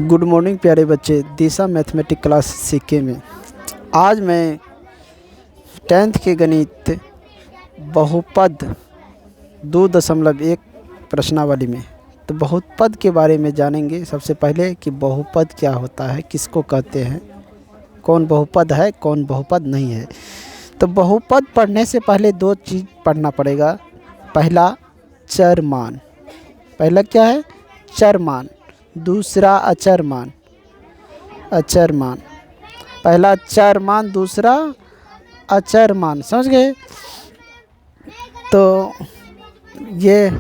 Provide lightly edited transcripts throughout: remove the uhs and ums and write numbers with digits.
Good morning प्यारे बच्चे, दिशा mathematic class सीखे में आज मैं 10th के गणित बहुपद 2.1 प्रश्नावली में तो बहुपद के बारे में जानेंगे। सबसे पहले कि बहुपद क्या होता है, किसको कहते हैं, कौन बहुपद है, कौन बहुपद नहीं है। तो बहुपद पढ़ने से पहले दो चीज़ पढ़ना पड़ेगा। पहला चर मान, पहला क्या है, चर मान। दूसरा अचर मान, अचर मान। पहला चर मान, दूसरा अचर मान, समझ गए। तो ये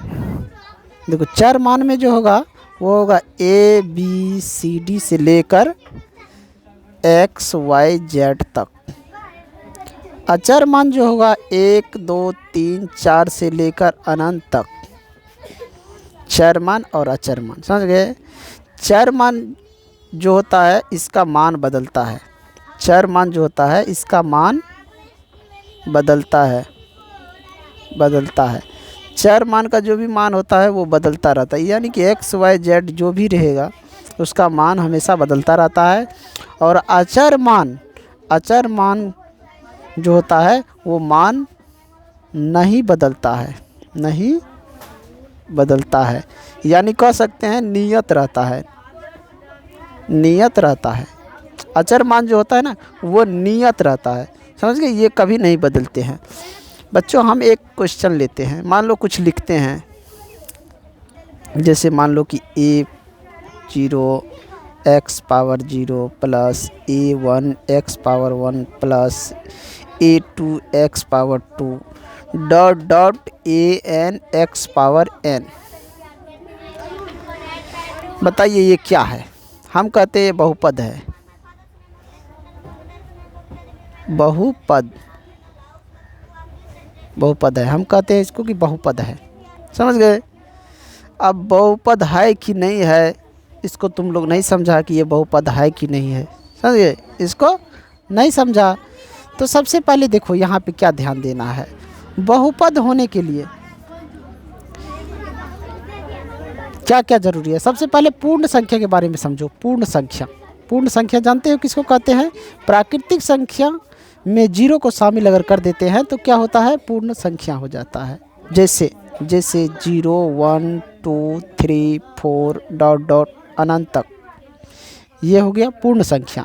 देखो, चर मान में जो होगा वो होगा ए बी सी डी से लेकर एक्स वाई जेड तक। अचर मान जो होगा 1 2 3 4 से लेकर अनंत तक। चर मान और अचर मान, समझ गए। चर मान जो होता है इसका मान बदलता है। चर मान जो होता है इसका मान बदलता है, बदलता है। चर मान का जो भी मान होता है वो बदलता रहता है, यानी कि एक्स वाई जेड जो भी रहेगा उसका मान हमेशा बदलता रहता है। और अचर मान, अचर मान जो होता है वो मान नहीं बदलता है, नहीं बदलता है, यानी कह सकते हैं नियत रहता है, नियत रहता है। अचर मान जो होता है ना वो नियत रहता है, समझ गए, ये कभी नहीं बदलते हैं। बच्चों हम एक क्वेश्चन लेते हैं, मान लो कुछ लिखते हैं, जैसे मान लो कि a0 x power 0 plus a1 x power 1 plus a2 x power 2 dot dot an x power n। बताइए ये क्या है। हम कहते हैं बहुपद है, बहुपद, बहुपद है। हम कहते हैं इसको कि बहुपद है, समझ गए। अब बहुपद है कि नहीं है इसको तुम लोग नहीं समझा कि ये बहुपद है कि नहीं है, समझ गए, इसको नहीं समझा। तो सबसे पहले देखो यहाँ पे क्या ध्यान देना है। बहुपद होने के लिए क्या क्या जरूरी है। सबसे पहले पूर्ण संख्या के बारे में समझो। पूर्ण संख्या, पूर्ण संख्या जानते हो किसको कहते हैं। प्राकृतिक संख्या में 0 को शामिल अगर कर देते हैं तो क्या होता है, पूर्ण संख्या हो जाता है। जैसे जैसे 0 1 2 3 4 डॉट डॉट अनंत तक, ये हो गया पूर्ण संख्या।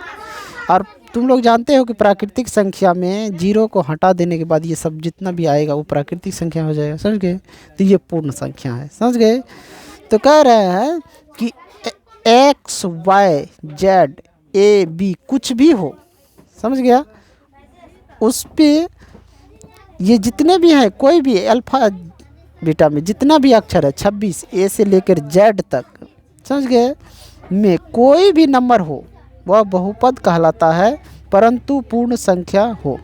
और तुम लोग जानते हो कि प्राकृतिक संख्या में 0 को हटा देने के बाद ये सब जितना भी आएगा वो प्राकृतिक संख्या हो जाएगा, समझ गए। तो ये पूर्ण संख्या है, समझ गए। तो कह रहे हैं कि X Y Z A B कुछ भी हो, समझ गया, उस पे ये जितने भी हैं, कोई भी अल्फा बीटा में जितना भी अक्षर है 26 ए से लेकर जेड तक, समझ गए, में कोई भी नंबर हो वह बहुपद कहलाता है, परंतु पूर्ण संख्या हो।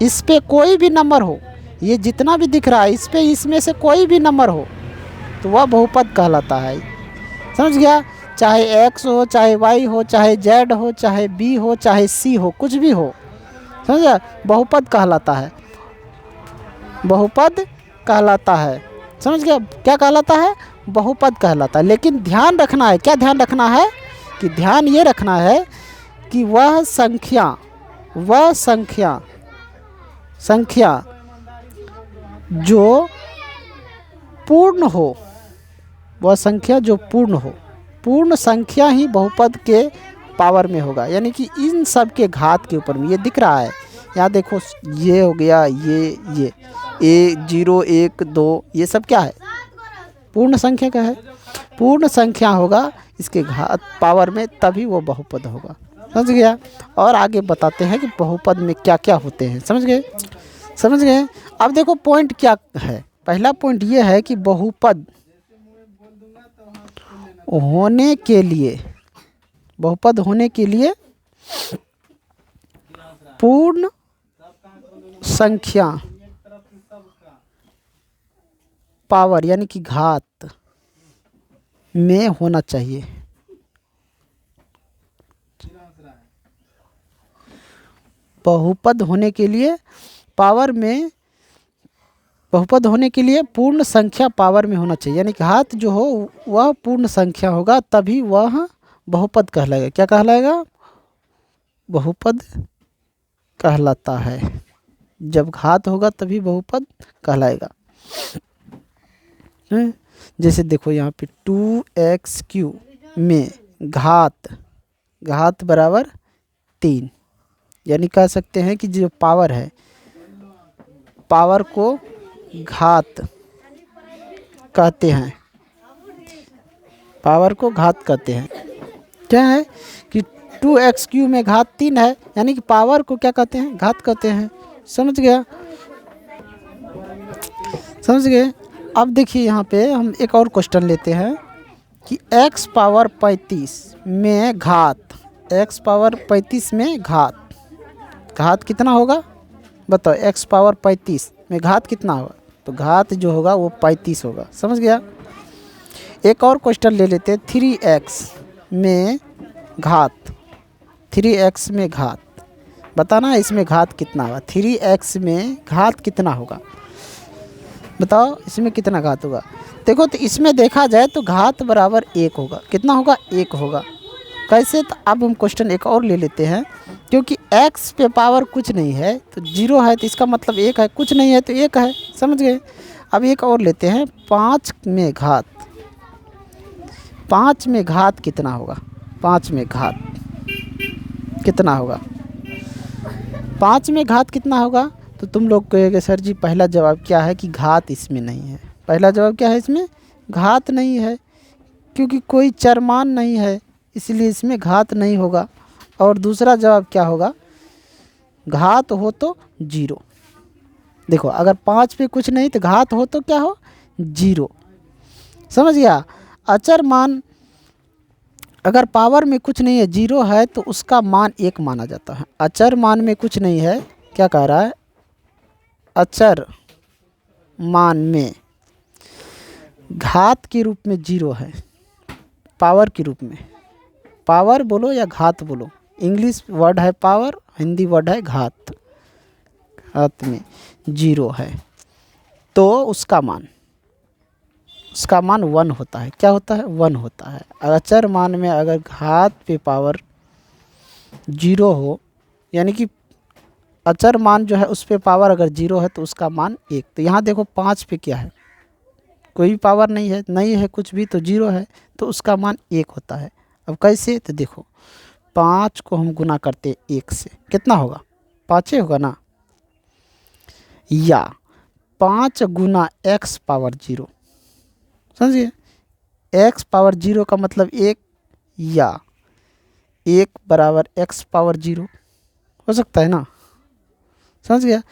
इस पे कोई भी नंबर हो, ये जितना भी दिख रहा है इस पे, इसमें से कोई भी नंबर हो तो वह बहुपद कहलाता है, समझ गया। चाहे x हो, चाहे y हो, चाहे z हो, चाहे b हो, चाहे c हो, कुछ भी हो, समझ गया, बहुपद कहलाता है, बहुपद कहलाता है, समझ गया। क्या कहलाता है, बहुपद कहलाता है। लेकिन ध्यान रखना है, क्या ध्यान रखना है, कि ध्यान ये रखना है कि वह संख्या, वह संख्या, संख्या जो पूर्ण हो, वह संख्या जो पूर्ण हो, पूर्ण संख्या ही बहुपद के पावर में होगा, यानी कि इन सब के घात के ऊपर में। ये दिख रहा है यहाँ देखो, ये हो गया, ये ए 0 1 2 ये सब क्या है, पूर्ण संख्या का है। पूर्ण संख्या होगा इसके घात पावर में, तभी वो बहुपद होगा, समझ गया। और आगे बताते हैं कि बहुपद में क्या क्या होते हैं, समझ गए, समझ गए। अब देखो पॉइंट क्या है। पहला पॉइंट ये है कि बहुपद होने के लिए, बहुपद होने के लिए पूर्ण संख्या पावर यानी कि घात में होना चाहिए। बहुपद होने के लिए पावर में बहुपद होने के लिए पूर्ण संख्या पावर में होना चाहिए, यानी कि घात जो हो वह पूर्ण संख्या होगा तभी वह बहुपद कहलाएगा। क्या कहलाएगा? बहुपद कहलाता है। जब घात होगा तभी बहुपद कहलाएगा। जैसे देखो यहाँ पे 2x³ में घात बराबर 3, यानी कह सकते हैं कि जो पावर है, पावर को घात कहते हैं, पावर को घात कहते हैं। क्या है कि 2x³ में घात 3 है, यानी कि पावर को क्या कहते हैं? घात कहते हैं। समझ गया? समझ गए? अब देखिए यहाँ पे हम एक और क्वेश्चन लेते हैं कि x पावर 35 में घात, x पावर 35 में घात कितना होगा? बताओ, x पावर 35 में घात कितना होगा? तो घात जो होगा वो 35 होगा। समझ गया? एक और क्वेश्चन ले लेते हैं, 3x में घात, 3x में घात, बताना इसमें घात कितना होगा? 3x में घात कितना होगा? बताओ इसमें कितना घात होगा? देखो तो इसमें देखा जाए तो घात बराबर 1 होगा। कितना होगा? 1 होगा। कैसे? तो अब हम क्वेश्चन एक और ले लेते हैं, क्योंकि x पे पावर कुछ नहीं है तो 0 है, तो इसका मतलब 1 है, कुछ नहीं है तो 1 है। समझ गए? अब एक और लेते हैं, 5 में घात, 5 में घात कितना होगा? 5 में घात कितना होगा? 5 में घात कितना होगा? तो तुम लोग कहोगे सर जी पहला जवाब क्या है कि घात इसमें नहीं है। पहला जवाब क्या है? इसमें घात नहीं है, क्योंकि कोई चरमान नहीं है, इसलिए इसमें घात नहीं होगा। और दूसरा जवाब क्या होगा? घात हो तो 0। देखो अगर 5 पे कुछ नहीं तो घात हो तो क्या हो? 0। समझ गया? अचर मान अगर पावर में कुछ नहीं है, 0 है, तो उसका मान 1 माना जाता है। अचर मान में कुछ नहीं है, क्या कह रहा है? अचर मान में घात के रूप में 0 है, पावर के रूप में। पावर बोलो या घात बोलो, इंग्लिश वर्ड है पावर, हिंदी वर्ड है घात। घात में 0 है तो उसका मान 1 होता है। क्या होता है? 1 होता है। अचर मान में अगर घात पे पावर 0 हो, यानी कि अचर मान जो है उस पे पावर अगर 0 है तो उसका मान 1। तो यहाँ देखो 5 पे क्या है? कोई भी पावर नहीं है कुछ भी, तो 0 है, तो उसका मान 1 होता है। अब कैसे? तो देखो 5 को हम गुना करते 1 से, कितना होगा? 5 होगा ना। या 5 गुना x पावर 0, समझिए? x पावर 0 का मतलब 1, या 1 बराबर x पावर 0 हो सकता है ना। समझ गया?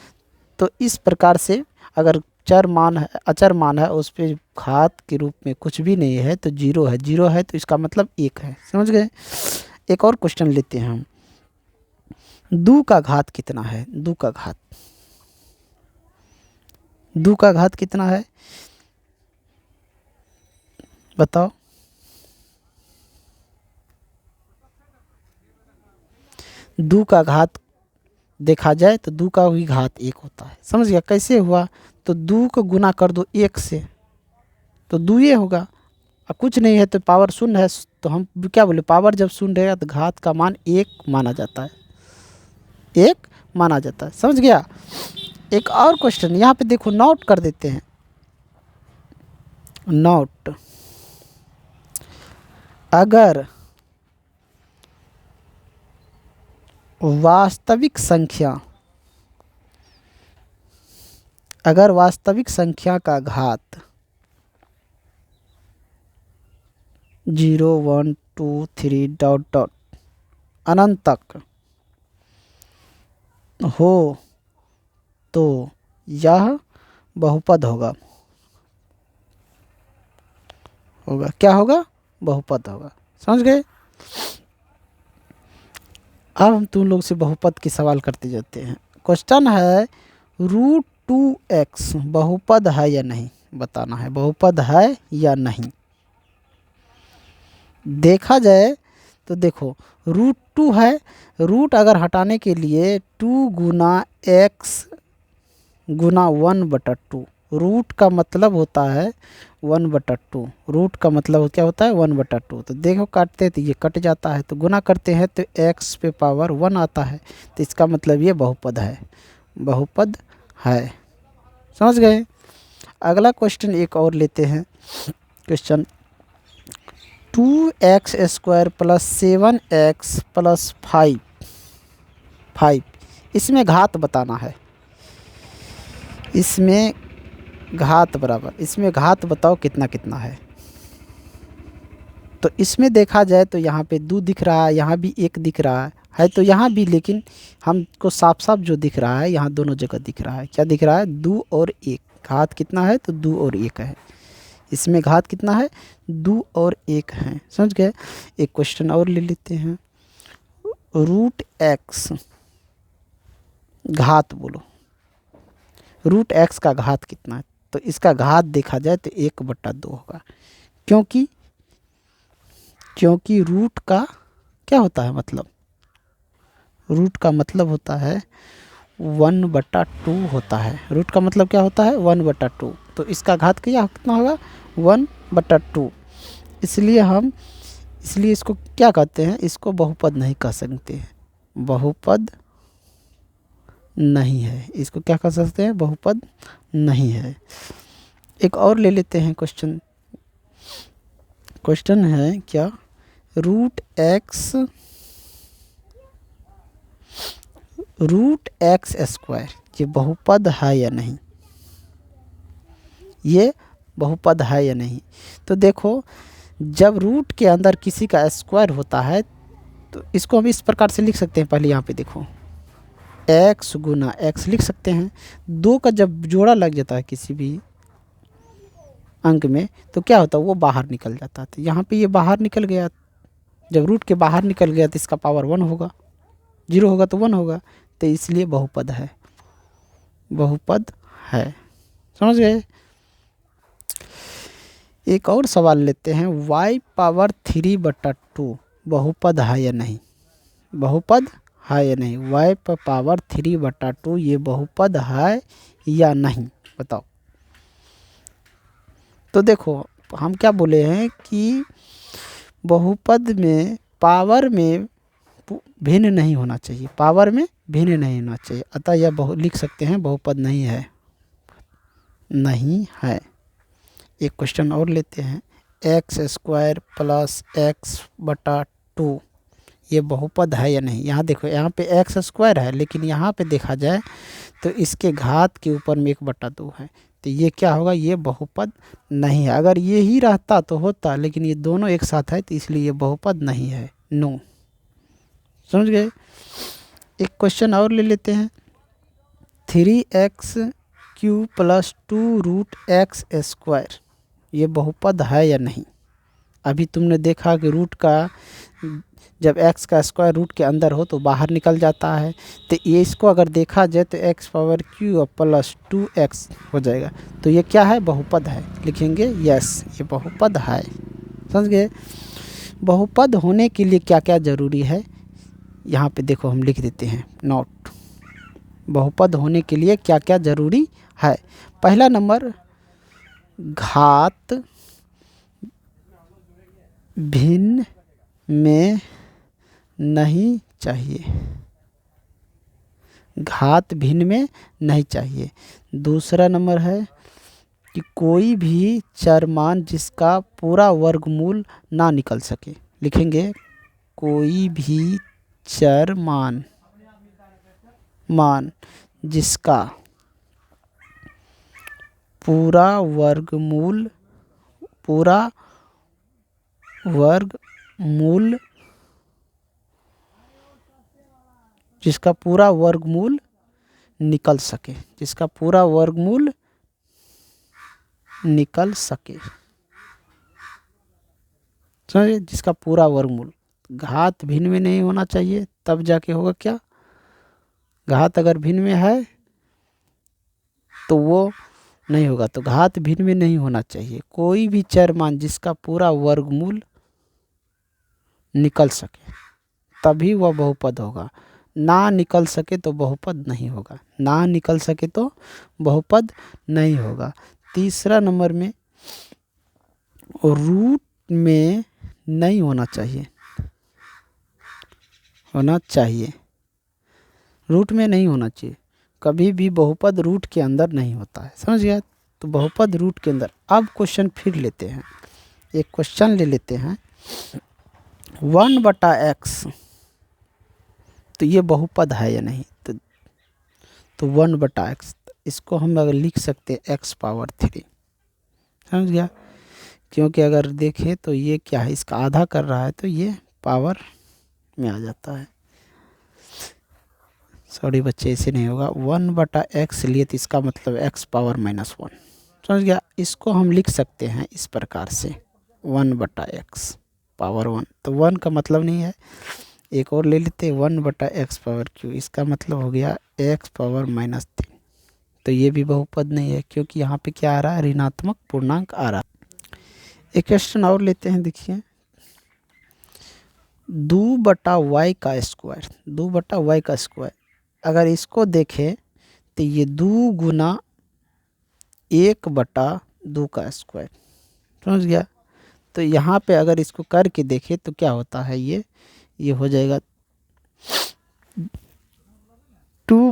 तो इस प्रकार से अगर चर मान है, अचर मान है, उस पे घात के रूप में कुछ भी नहीं है तो 0 है। 0 है तो इसका मतलब 1 है। समझ गए? एक और क्वेश्चन लेते हैं हम, 2 का घात कितना है? 2 का घात, 2 का घात कितना है? बताओ। दो का घात देखा जाए तो 2 का भी घात 1 होता है। समझ गया? कैसे हुआ? तो 2 को गुना कर दो 1 से तो 2 ये होगा। और कुछ नहीं है तो पावर 0 है, तो हम क्या बोले? पावर जब 0 रहेगा तो घात का मान 1 माना जाता है, 1 माना जाता है। समझ गया? एक और क्वेश्चन यहाँ पे देखो, नोट कर देते हैं। नोट, अगर वास्तविक संख्या का घात 0 1 2 3 डॉट डॉट अनंत तक हो तो यह बहुपद होगा। क्या होगा? बहुपद होगा। समझ गए? अब हम तुम लोग से बहुपद की सवाल करते जाते हैं। क्वेश्चन है, √2x बहुपद है या नहीं? बताना है बहुपद है या नहीं। देखा जाए तो देखो √2 है, रूट अगर हटाने के लिए 2 गुना x गुना 1/2 रूट का मतलब होता है 1/2। रूट का मतलब क्या होता है 1/2। तो देखो काटते हैं तो ये कट जाता है, तो गुना करते हैं तो x पे पावर 1 आता है। तो इसका मतलब ये बहुपद है, बहुपद है। समझ गए। अगला क्वेश्चन एक और लेते हैं। Question 2x² plus 7x plus 5 इसमें घात बताना है। इसमें घात बराबर, इसमें घात बताओ कितना कितना है। तो इसमें देखा जाए तो यहाँ पे 2 दिख रहा है, यहाँ भी 1 दिख रहा है तो यहाँ भी, लेकिन हमको साफ साफ जो दिख रहा है यहाँ दोनों जगह दिख रहा है। क्या दिख रहा है? 2 और 1। घात कितना है? तो 2 और 1 है। इसमें घात कितना है? 2 और 1 है। समझ गए। एक क्वेश्चन और ले लेते हैं। रूट एक्स घात बोलो, रूट एक्स का घात कितना है? तो इसका घात देखा जाए तो 1/2 होगा, क्योंकि रूट का क्या होता है मतलब, रूट का मतलब होता है 1/2 होता है। रूट का मतलब क्या होता है? 1/2। तो इसका घात कितना होगा? 1/2। इसलिए इसको क्या कहते हैं? इसको बहुपद नहीं कह सकते हैं, बहुपद नहीं है। इसको क्या कह सकते हैं? बहुपद नहीं है। एक और ले लेते हैं क्वेश्चन। क्वेश्चन है क्या? रूट एक्स स्क्वायर ये बहुपद है या नहीं? ये बहुपद है या नहीं? तो देखो, जब रूट के अंदर किसी का स्क्वायर होता है तो इसको हम इस प्रकार से लिख सकते हैं। पहले यहाँ पे देखो, x गुना x लिख सकते हैं। 2 का जब जोड़ा लग जाता है किसी भी अंक में तो क्या होता है? वो बाहर निकल जाता है। तो यहाँ पे ये बाहर निकल गया। जब रूट के बाहर निकल गया तो इसका पावर 1 होगा, 0 होगा तो 1 होगा। तो इसलिए बहुपद है, बहुपद है। समझ गए। एक और सवाल लेते हैं। y⁻3/2 बहुपद है या नहीं? बहुपद है या नहीं? y⁻3/2 ये बहुपद है या नहीं? बताओ। तो देखो, हम क्या बोले हैं कि बहुपद में पावर में भिन्न नहीं होना चाहिए, पावर में भिन्न नहीं होना चाहिए। अतः यह लिख सकते हैं बहुपद नहीं है, नहीं है। एक क्वेश्चन और लेते हैं। x² प्लस x/2 ये बहुपद है या नहीं? यहाँ देखो, यहाँ पे x² है, लेकिन यहाँ पे देखा जाए तो इसके घात के ऊपर में 1/2 है। तो ये क्या होगा? ये बहुपद नहीं है। अगर ये ही रहता तो होता, लेकिन ये दोनों एक साथ है तो इसलिए ये बहुपद नहीं है, नो। समझ गए। एक क्वेश्चन और ले लेते हैं। 3x³ प्लस 2√x² ये बहुपद है या नहीं? अभी तुमने देखा कि रूट का जब x का स्क्वायर रूट के अंदर हो तो बाहर निकल जाता है। तो ये इसको अगर देखा जाए तो x³ प्लस 2x हो जाएगा। तो ये क्या है? बहुपद है। लिखेंगे यस, ये बहुपद है। समझ गए। बहुपद होने के लिए क्या क्या ज़रूरी है? यहाँ पे देखो, हम लिख देते हैं नोट। बहुपद होने के लिए क्या क्या ज़रूरी है? पहला नंबर, घात भिन्न में नहीं चाहिए, घात भिन्न में नहीं चाहिए। दूसरा नंबर है कि कोई भी चर मान जिसका पूरा वर्गमूल ना निकल सके। लिखेंगे कोई भी चर मान जिसका पूरा वर्गमूल जिसका पूरा वर्गमूल निकल सके, जिसका पूरा वर्गमूल निकल सके। समझे? जिसका पूरा वर्गमूल। घात भिन्न में नहीं होना चाहिए, तब जाके होगा क्या? घात अगर भिन्न में है तो वो नहीं होगा। तो घात भिन्न में नहीं होना चाहिए। कोई भी चर मान जिसका पूरा वर्गमूल निकल सके, तभी वह बहुपद होगा। ना निकल सके तो बहुपद नहीं होगा, ना निकल सके तो बहुपद नहीं होगा। तीसरा नंबर में रूट में नहीं होना चाहिए, होना चाहिए, रूट में नहीं होना चाहिए। कभी भी बहुपद रूट के अंदर नहीं होता है, समझ गया। तो बहुपद रूट के अंदर। अब क्वेश्चन फिर लेते हैं, एक क्वेश्चन ले लेते हैं 1/x, तो ये बहुपद है या नहीं। तो 1/x, इसको हम अगर लिख सकते हैं x⁻3, समझ गया। क्योंकि अगर देखें तो ये क्या है, इसका आधा कर रहा है तो ये पावर में आ जाता है। सॉरी बच्चे, ऐसे नहीं होगा। 1/x लिए तो इसका मतलब x⁻−1, समझ गया। इसको हम लिख सकते हैं इस प्रकार से 1/x⁻1, तो 1 का मतलब नहीं है। एक और ले लेते हैं 1/x⁻3, इसका मतलब हो गया x⁻−3, तो ये भी बहुपद नहीं है क्योंकि यहाँ पे क्या आ रहा है, ऋणात्मक पूर्णांक आ रहा है। एक क्वेश्चन और लेते हैं, देखिए 2/y का स्क्वायर, 2/y का स्क्वायर। अगर इसको देखें तो ये 2 गुना 1/2 का स्क्वायर, समझ गया। तो यहाँ पे अगर इसको करके देखें तो क्या होता है, ये हो जाएगा 2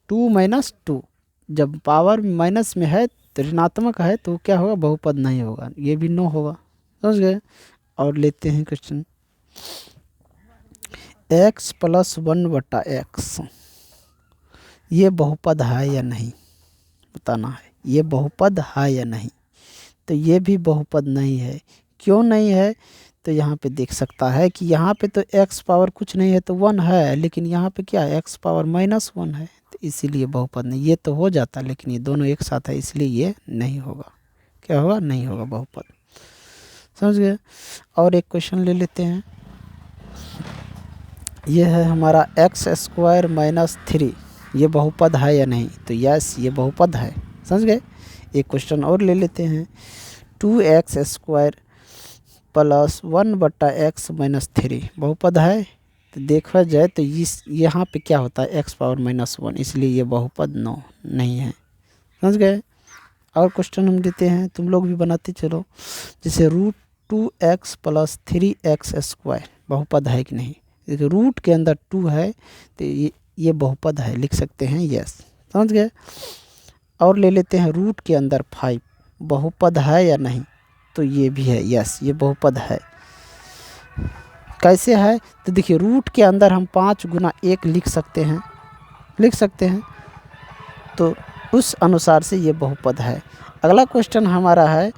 - 2 जब पावर माइनस में है तो ऋणात्मक है तो क्या होगा, बहुपद नहीं होगा, ये भी नो होगा, समझ गए। और लेते हैं क्वेश्चन x+1/x, ये बहुपद है या नहीं बताना है, ये बहुपद है या नहीं। तो ये भी बहुपद नहीं है। क्यों नहीं है, तो यहाँ पे देख सकता है कि यहाँ पे तो x पावर कुछ नहीं है तो 1 है, लेकिन यहाँ पे क्या है, x⁻−1 है, तो इसीलिए बहुपद नहीं। ये तो हो जाता लेकिन ये दोनों एक साथ है, इसलिए ये नहीं होगा। क्या होगा, नहीं होगा बहुपद, समझ गए। और एक क्वेश्चन ले लेते हैं, ये है हमारा x² - 3, ये बहुपद है या नहीं। तो यस, ये बहुपद है, समझ गए। एक क्वेश्चन और ले लेते हैं 2x² + 1/x-3, बहुपद है। तो देखा जाए तो इस यहाँ पे क्या होता है, x⁻−1, इसलिए ये बहुपद नहीं है, समझ गए। और क्वेश्चन हम देते हैं, तुम लोग भी बनाते चलो, जैसे √2x + 3x², बहुपद है कि नहीं। देखिए रूट के अंदर 2 है तो ये बहुपद है, लिख सकते हैं यस, समझ गए। और ले लेते हैं रूट के अंदर 5, बहुपद है या नहीं। तो ये भी है, यस, ये बहुपद है। कैसे है, तो देखिए रूट के अंदर हम 5 गुना 1 लिख सकते हैं, तो उस अनुसार से ये बहुपद है। अगला क्वेश्चन हमारा है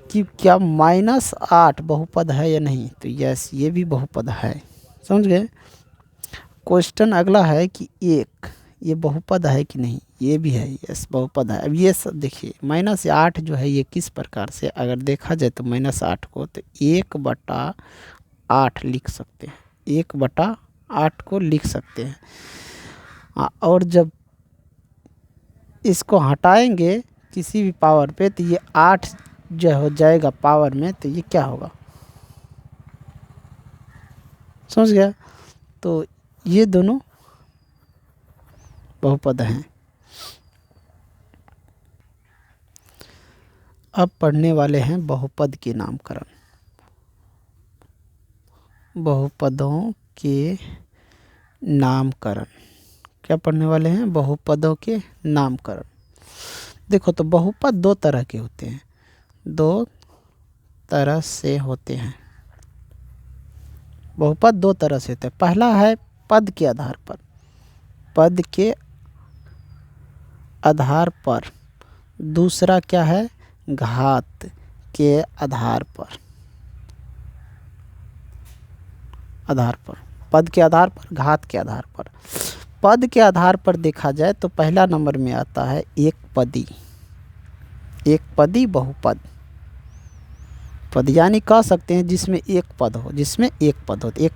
कि क्या -8 बहुपद है या नहीं। तो यस, ये भी बहुपद है, समझ गए। क्वेश्चन अगला है कि 1, ये बहुपद है कि नहीं। ये भी है, यस, बहुपद है। अब ये सब देखिए -8 जो है ये किस प्रकार से, अगर देखा जाए तो -8 को तो 1/8 लिख सकते हैं, 1/8 को लिख सकते हैं। और जब इसको हटाएंगे किसी भी पावर पे तो ये 8 जो हो जाएगा पावर में, तो ये क्या होगा, समझ गया। तो ये दोनों बहुपद हैं। अब पढ़ने वाले हैं बहुपद के नामकरण, बहुपदों के नामकरण। क्या पढ़ने वाले हैं, बहुपदों के नामकरण। देखो तो बहुपद 2 तरह के होते हैं, 2 तरह से होते हैं। बहुपद 2 तरह से होते हैं। पहला है पद के आधार पर, पद के आधार पर। दूसरा क्या है, घात के आधार पर, पद के आधार पर, घात के आधार पर। पद के आधार पर देखा जाए तो पहला नंबर में आता है एक पदी बहुपद। पद यानी कह सकते हैं जिसमें एक पद हो, एक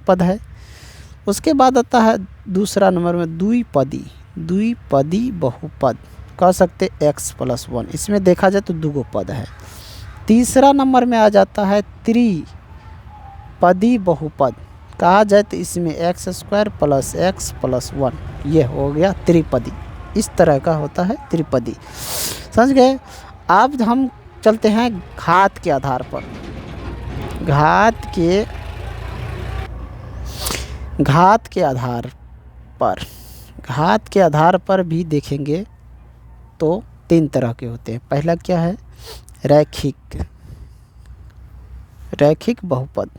पद है। उसके बाद आता है दूसरा नंबर में द्विपदी बहुपद, कह सकते x+1, इसमें देखा जाए तो 2 पद है। तीसरा नंबर में आ जाता है त्रिपदी बहुपद, कहा जाए तो इसमें x square plus x plus 1 ये हो गया त्रिपदी। इस तरह का होता है त्रिपदी, समझ गए। अब हम चलते हैं घात के आधार पर। घात के आधार पर भी देखेंगे तो 3 तरह के होते हैं। पहला क्या है, रैखिक बहुपद,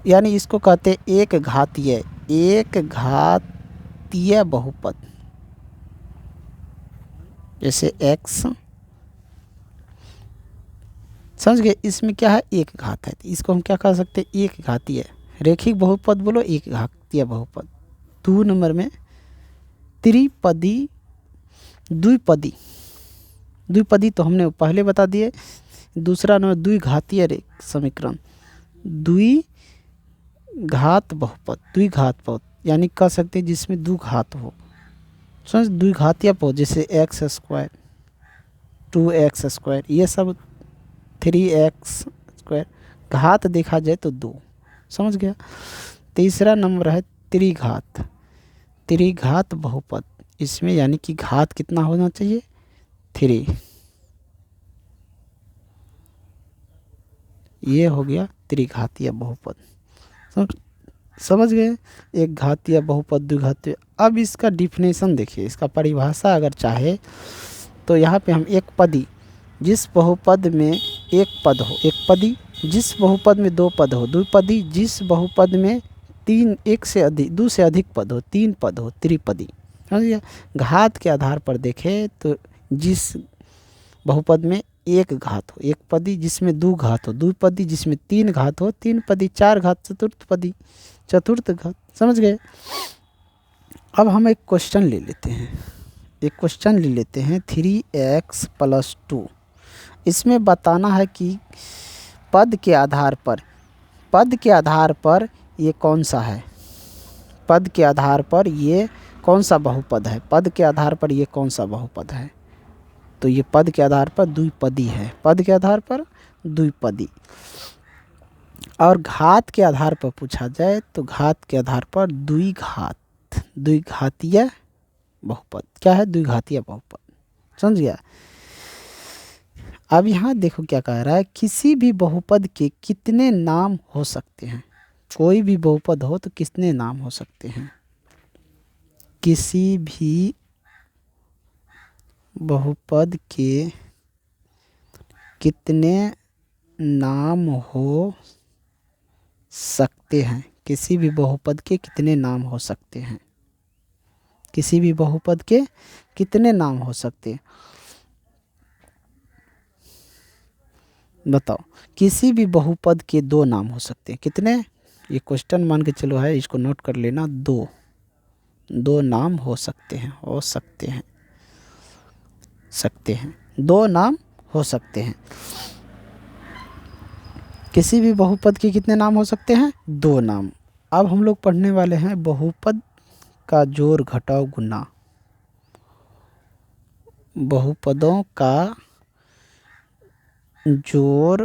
यानी इसको कहते हैं एक घातीय बहुपद। जैसे x, समझ गए, इसमें क्या है एक घात है, तो इसको हम क्या कह सकते हैं, एक घातीय रैखिक बहुपद बोलो, एक घातीय बहुपद। 2 नंबर में त्रिपदी, द्विपदी तो हमने पहले बता दिए। दूसरा नंबर द्विघातीय समीकरण, द्विघात बहुपद, यानी कह सकते हैं जिसमें 2 घात हो। समझ, द्विघातीय बहुपद जैसे एक्स स्क्वायर, 2x स्क्वायर, ये सब 3x स्क्वायर, घात देखा जाए तो 2, समझ गया। तीसरा नंबर है त्रिघात बहुपद, इसमें यानी कि घात कितना होना चाहिए, 3। ये हो गया त्रिघातीय बहुपद, समझ गए। एक घातीय बहुपद, द्विघातीय। अब इसका डिफिनेशन देखिए, इसका परिभाषा अगर चाहे तो यहाँ पे हम एक पदी, जिस बहुपद में एक पद हो, एक पदी जिस बहुपद में 2 पद हो, द्विपदी जिस बहुपद में 2 से अधिक पद हो, 3 पद हो, त्रिपदी, समझ गया। घात के आधार पर देखें तो जिस बहुपद में एक घात हो, एक पदी जिसमें 2 घात हो, द्विपदी जिसमें 3 घात हो, 3 पदी, 4 घात, चतुर्थपदी, चतुर्थ घात, समझ गए। अब हम एक क्वेश्चन ले लेते हैं, 3x + 2। इसमें बताना है कि पद के आधार पर ये कौन सा है, पद के आधार पर ये कौन सा बहुपद है, पद के आधार पर ये कौन सा बहुपद है। तो ये पद के आधार पर द्विपदी है, पद के आधार पर द्विपदी। और घात के आधार पर पूछा जाए तो घात के आधार पर द्विघातीय बहुपद। क्या है, द्विघातीय बहुपद, समझ गया। अब यहाँ देखो क्या कह रहा है, किसी भी बहुपद के कितने नाम हो सकते हैं। कोई भी बहुपद हो तो कितने नाम हो सकते हैं, किसी भी बहुपद के कितने नाम हो सकते हैं, किसी भी बहुपद के कितने नाम हो सकते हैं, किसी भी बहुपद के कितने नाम हो सकते हैं, बताओ। किसी भी बहुपद के 2 नाम हो सकते हैं, कितने, ये क्वेश्चन मान के चलो है, इसको नोट कर लेना, 2 नाम हो सकते हैं, 2 नाम हो सकते हैं। किसी भी बहुपद के कितने नाम हो सकते हैं, 2 नाम। अब हम लोग पढ़ने वाले हैं बहुपद का जोड़ घटाव गुना, बहुपदों का जोड़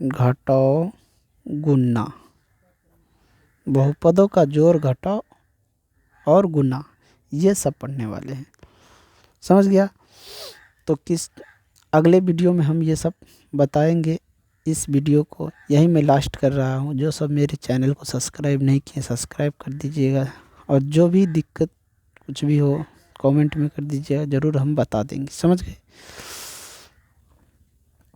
घटाव गुना, बहुपदों का जोड़ घटाव और गुना, ये सब पढ़ने वाले हैं, समझ गया। तो अगले वीडियो में हम ये सब बताएंगे। इस वीडियो को यहीं मैं लास्ट कर रहा हूँ। जो सब मेरे चैनल को सब्सक्राइब नहीं किए, सब्सक्राइब कर दीजिएगा, और जो भी दिक्कत कुछ भी हो कमेंट में कर दीजिएगा, ज़रूर हम बता देंगे, समझ गए।